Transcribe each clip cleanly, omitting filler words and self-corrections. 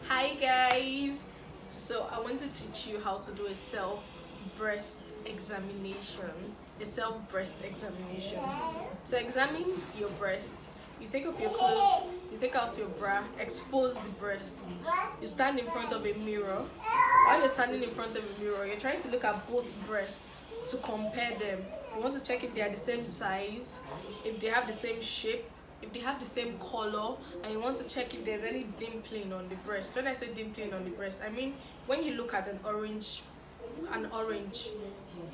Hi guys, so I want to teach you how to do a self breast examination. To examine your breast, you take off your clothes, you take out your bra, expose the breast. You stand in front of a mirror. While you're standing in front of a mirror, you're trying to look at both breasts to compare them. You want to check if they are the same size, if they have the same shape, if they have the same color, and you want to check if there's any dimpling on the breast. When I say dimpling on the breast, I mean when you look at an orange,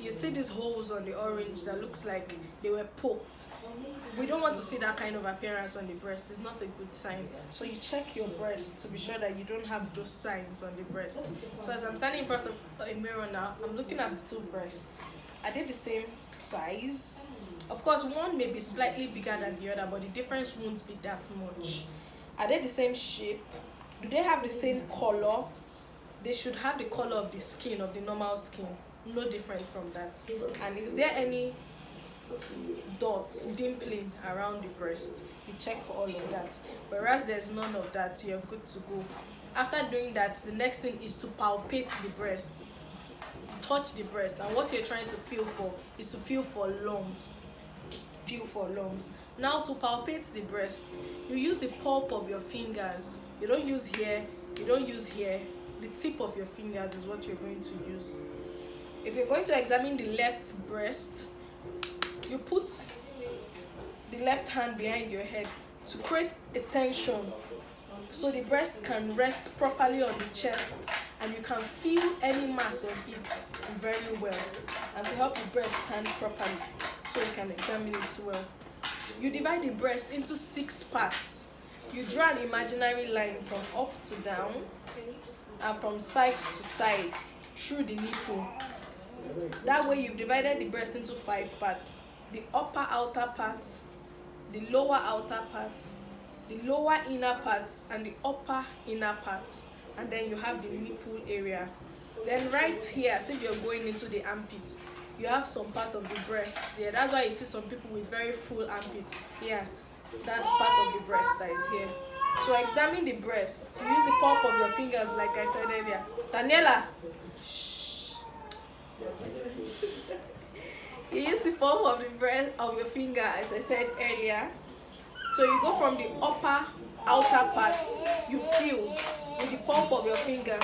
you see these holes on the orange that looks like they were poked. We don't want to see that kind of appearance on the breast. It's not a good sign. So you check your breast to be sure that you don't have those signs on the breast. So as I'm standing in front of a mirror now, I'm looking at the two breasts. Are they the same size? Of course, one may be slightly bigger than the other, but the difference won't be that much. Are they the same shape? Do they have the same color? They should have the color of the skin, of the normal skin. No different from that. And is there any dots, dimpling around the breast? You check for all of that. Whereas there's none of that, you're good to go. After doing that, the next thing is to palpate the breast. Touch the breast, and what you're trying to feel for is to feel for lumps. Now to palpate the breast, you use the pulp of your fingers. You don't use here, the tip of your fingers is what you're going to use. If you're going to examine the left breast, you put the left hand behind your head to create a tension so the breast can rest properly on the chest and you can feel any mass on it very well, and to help the breast stand properly so you can examine it well. You divide the breast into 6 parts. You draw an imaginary line from up to down and from side to side through the nipple. That way you've divided the breast into 5 parts: the upper outer part, the lower outer part, the lower inner part, and the upper inner part. And then you have the nipple area. Then right here, as if you're going into the armpit, you have some part of the breast there. That's why you see some people with very full armpit. Yeah, that's part of the breast that is here. To examine the breast, you use the pulp of your fingers, like I said earlier. Daniela, shh. You use the pulp of the breast of your finger, as I said earlier. So you go from the upper outer part, you feel with the pulp of your finger.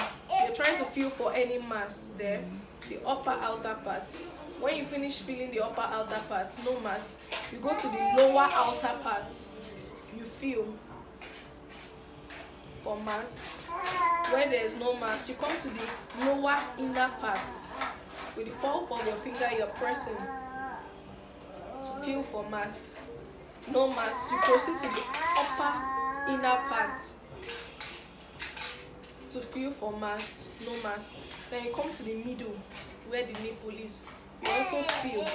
You're trying to feel for any mass there, the upper outer part. When you finish feeling the upper outer part, no mass, you go to the lower outer part. You feel for mass. Where there is no mass, you come to the lower inner part. With the pulp of your finger, you're pressing to feel for mass. No mass, you proceed to the upper inner part to feel for mass. No mass. Then you come to the middle where the nipple is. You also feel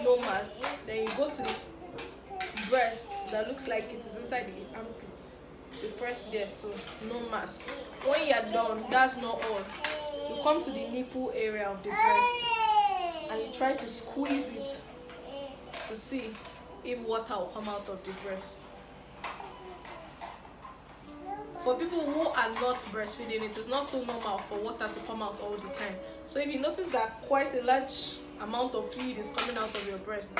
no mass. Then you go to the breast that looks like it is inside the armpit. You press there too. No mass. When you are done, that's not all. You come to the nipple area of the breast and you try to squeeze it to see if water will come out of the breast. For people who are not breastfeeding, it is not so normal for water to come out all the time. So if you notice that quite a large amount of fluid is coming out of your breast,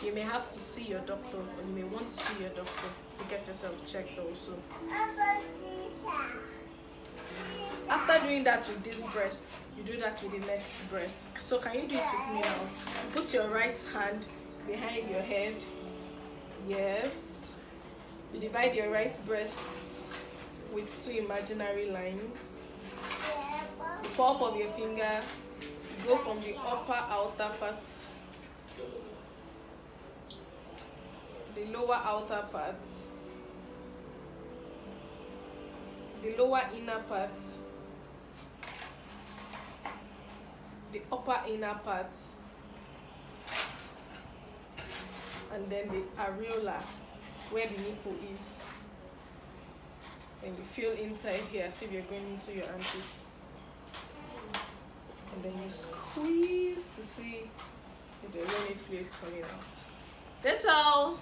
you may have to see your doctor, or you may want to see your doctor to get yourself checked also. After doing that with this breast, you do that with the next breast. So can you do it with me now? Put your right hand behind your head. Yes. You divide your right breast with 2 imaginary lines. The pulp of your finger, you go from the upper outer part, the lower outer part, the lower inner part, the upper inner part, and then the areola where the nipple is. And you feel inside here as if you're going into your armpit. And then you squeeze to see if there's any fluid coming out. That's all.